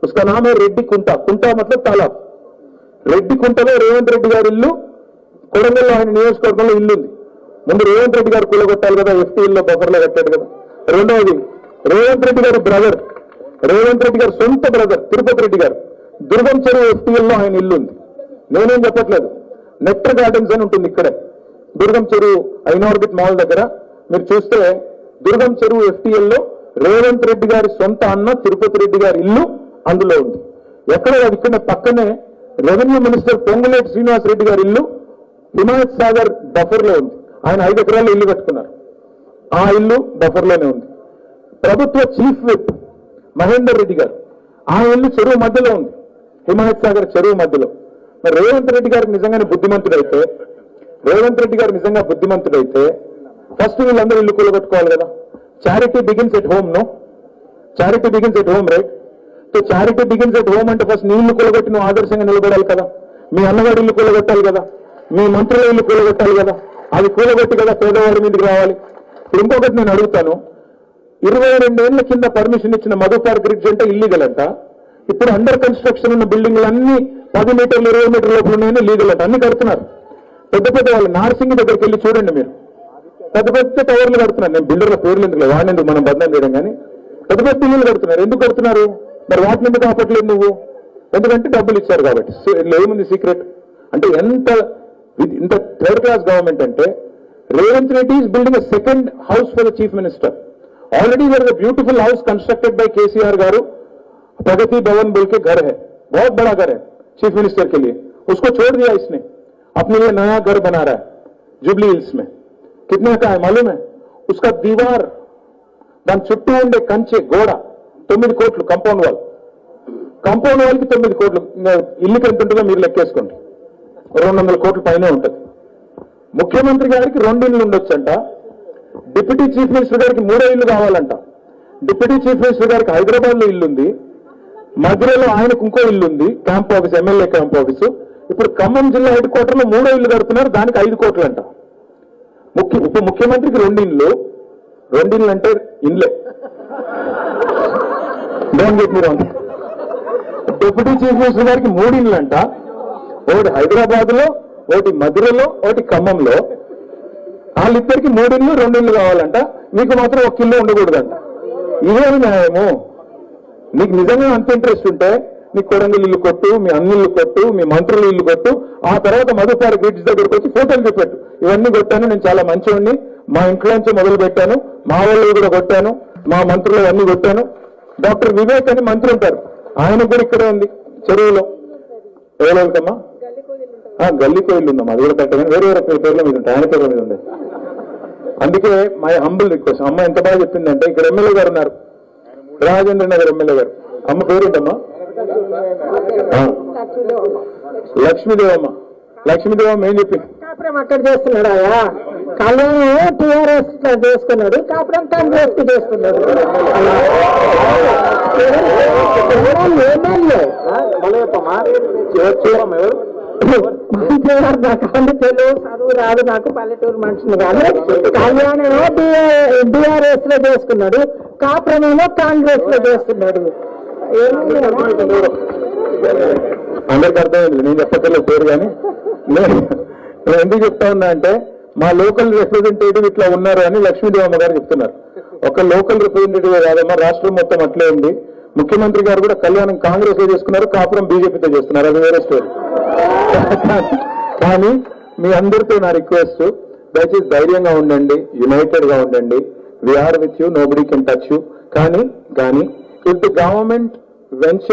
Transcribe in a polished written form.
उसका नाम है रेड्डी कुंटा. कुंटा मतलब तालाब. రెడ్డి కుంటలో రేవంత్ రెడ్డి గారి ఇల్లు కొడంగల్లో ఆయన నియోజకవర్గంలో ఇల్లు ఉంది. ముందు రేవంత్ రెడ్డి గారు కూలగొట్టాలి కదా, ఎఫ్టీఎల్లో బఫర్లో కట్టాడు కదా. రెండవది రేవంత్ రెడ్డి గారి బ్రదర్, రేవంత్ రెడ్డి గారు సొంత బ్రదర్ తిరుపతి రెడ్డి గారు దుర్గం చెరువు ఎఫ్టీఎల్లో ఆయన ఇల్లు ఉంది. నేనేం చెప్పట్లేదు. నెక్టర్ గార్డెన్స్ అని ఉంటుంది ఇక్కడే దుర్గం చెరువు ఐనార్బిట్ మాల్ దగ్గర. మీరు చూస్తే దుర్గం చెరువు ఎఫ్టీఎల్లో రేవంత్ రెడ్డి గారి సొంత అన్న తిరుపతి రెడ్డి గారి ఇల్లు అందులో ఉంది. ఎక్కడ ఇక్కడ పక్కనే రెవెన్యూ మినిస్టర్ పొంగులేటి శ్రీనివాస్ రెడ్డి గారి ఇల్లు హిమాయత్ సాగర్ బఫర్ లో ఉంది. ఆయన 5 ఎకరాల్లో ఇల్లు కట్టుకున్నారు. ఆ ఇల్లు బఫర్ లోనే ఉంది. ప్రభుత్వ చీఫ్ విప్ మహేందర్ రెడ్డి గారు ఆ ఇల్లు చెరువు మధ్యలో ఉంది, హిమాయత్ సాగర్ చెరువు మధ్యలో. మరి రేవంత్ రెడ్డి గారికి నిజంగానే బుద్ధిమంతుడైతే, రేవంత్ రెడ్డి గారు నిజంగా బుద్ధిమంతుడైతే ఫస్ట్ వీళ్ళందరూ ఇల్లు కూలగొట్టుకోవాలి కదా. Charity begins at home. No, charity begins at home, right? So charity begins at home అంటే ఫస్ట్ నీ ఇల్లు కూలగొట్టి నువ్వు ఆదర్శంగా నిలబడాలి కదా. మీ అన్నగారి ఇల్లు కూలగొట్టాలి కదా, మీ మంత్రుల ఇల్లు కూలగొట్టాలి కదా. అది కూలగొట్టి కదా పేదవాడి మీదకి రావాలి. ఇప్పుడు ఇంకొకటి నేను అడుగుతాను, 22 ఏళ్ల కింద పర్మిషన్ ఇచ్చిన మధు పార్క్ బ్రిడ్జ్ అంటే ఇల్లీగల్ అంట. ఇప్పుడు అండర్ కన్స్ట్రక్షన్ ఉన్న బిల్డింగ్లు అన్ని 10 మీటర్లు 20 మీటర్ల లోపల ఉన్నాయని లీగల్ అంట. అన్ని కడుతున్నారు. పెద్ద పెద్ద వాళ్ళు నార్సింగ్ దగ్గరికి వెళ్ళి చూడండి మీరు, పెద్ద పెద్ద టవర్లు కడుతున్నారు. నేను బిల్డర్ల పేర్లు ఎందుకు వాడినందుకు మనం బదనాం చేయడం, కానీ పెద్ద పెద్ద ఇల్లులు కడుతున్నారు. ఎందుకు కడుతున్నారు? మరి వాటిని ఎందుకు ఆపట్లేదు నువ్వు? ఎందుకంటే డబ్బులు ఇచ్చారు కాబట్టి. ఏముంది సీక్రెట్ అంటే? ఇంత థర్డ్ క్లాస్ గవర్నమెంట్ అంటే Revanth Reddy is building a second house for the chief minister. Already there is a beautiful house constructed by KCR garu, Pragati Bhavan बोल के घर है, बहुत बड़ा घर है चीफ मिनिस्टर के लिए. उसको छोड़ दिया इसने, अपने लिए नया घर बना रहा है जुबली हिल्स में. कितने का है मालूम है? उसका दीवार దాని చుట్టూ ఉండే కంచె గోడ 9 కోట్లు. కాంపౌండ్ వాల్ కి 9 కోట్లు. ఇల్లుకి ఎంత ఉంటుందో మీరు లెక్కేసుకోండి. 200 కోట్ల పైనే ఉంటుంది. ముఖ్యమంత్రి గారికి 2 ఇళ్ళు ఉండొచ్చంట. డిప్యూటీ చీఫ్ మినిస్టర్ గారికి 3 ఇళ్ళు కావాలంట. డిప్యూటీ చీఫ్ మినిస్టర్ గారికి హైదరాబాద్ లో ఇల్లుంది, మధురలో ఆయనకు ఇంకో ఇల్లుంది, camp office, MLA camp office. ఇప్పుడు ఖమ్మం జిల్లా హెడ్ క్వార్టర్ లో 3 ఇళ్ళు కడుతున్నారు, దానికి 5 కోట్లు అంట. ఉప ముఖ్యమంత్రికి 2 ఇళ్ళు. 2 ఇళ్ళు అంటే ఇన్లే, don't get me wrong. Deputy chief minister గారికి 3 ఇళ్ళు అంట. ఒకటి హైదరాబాద్ లో, ఒకటి మధురలో, ఒకటి ఖమ్మంలో. వాళ్ళిద్దరికి 3 ఇళ్ళు 2 ఇళ్ళు కావాలంట. మీకు మాత్రం 1 ఇల్లు ఉండకూడదంట. ఇదేమి న్యాయము? నీకు నిజంగా అంత ఇంట్రెస్ట్ ఉంటే నీ కొడంగల్ ఇల్లు కొట్టు, మీ అన్ని ఇల్లు కొట్టు, మీ మంత్రుల ఇల్లు కొట్టు. ఆ తర్వాత మధుపారి బ్రిడ్జ్ దగ్గరకు వచ్చి ఫోటోలు చూపెట్టు. ఇవన్నీ కొట్టాను, నేను చాలా మంచివాడిని, మా ఇంట్లోంచి మొదలు పెట్టాను, మా వాళ్ళు కూడా కొట్టాను, మా మంత్రులు అన్ని కొట్టాను. డాక్టర్ వివేక్ అని మంత్రి ఉంటారు, ఆయన కూడా ఇక్కడే ఉంది చెరువులో. ఎవరికమ్మా గల్లీ కోయిల్ ఉందమ్మా, అది కూడా కట్టగానే వేరే వేరే పేర్ల మీద ఉంటాయి, ఆయన పేర్ల మీద ఉంది. అందుకే మై హంబుల్ రిక్వెస్ట్. అమ్మ ఎంత బాగా చెప్పిందంటే, ఇక్కడ ఎమ్మెల్యే గారు ఉన్నారు, రాజేంద్ర నగర్ ఎమ్మెల్యే గారు. అమ్మ పేరేంటమ్మా? లక్ష్మీదేవమ్మ. లక్ష్మీదేవమ్మ ఏం చెప్పింది? కాపురం అక్కడ చేస్తున్నాడు. కళ్యాణ్ టీఆర్ఎస్ చేసుకున్నాడు, కాపురం కాంగ్రెస్ కి చేస్తున్నాడు. తెలుగు చదువు రాదు నాకు, పల్లెటూరు మనుషులు కానీ. కళ్యాణ్ డిఆర్ఎస్ లో చేసుకున్నాడు, కాపురమేమో కాంగ్రెస్ లో చేస్తున్నాడు. అందరికి అర్థమైంది, నేను చెప్పక్కర్లేదు పేరు. కానీ నేను ఎందుకు చెప్తా ఉన్నా అంటే, మా లోకల్ రిప్రజెంటేటివ్ ఇట్లా ఉన్నారు అని లక్ష్మీదేవమ్మ గారు చెప్తున్నారు. ఒక లోకల్ రిప్రజెంటేటివ్ కాదమ్మా, రాష్ట్రం మొత్తం అట్లే ఉంది. ముఖ్యమంత్రి గారు కూడా కళ్యాణం కాంగ్రెస్ లో చేసుకున్నారు, కాపురం బీజేపీతో చేస్తున్నారు, అది వేరే స్టోరీ. కానీ మీ అందరితో నా రిక్వెస్ట్, దయచేసి ధైర్యంగా ఉండండి, యునైటెడ్ గా ఉండండి. We are with you, nobody can touch you. కానీ ఇఫ్ ది గవర్నమెంట్ వెంచర్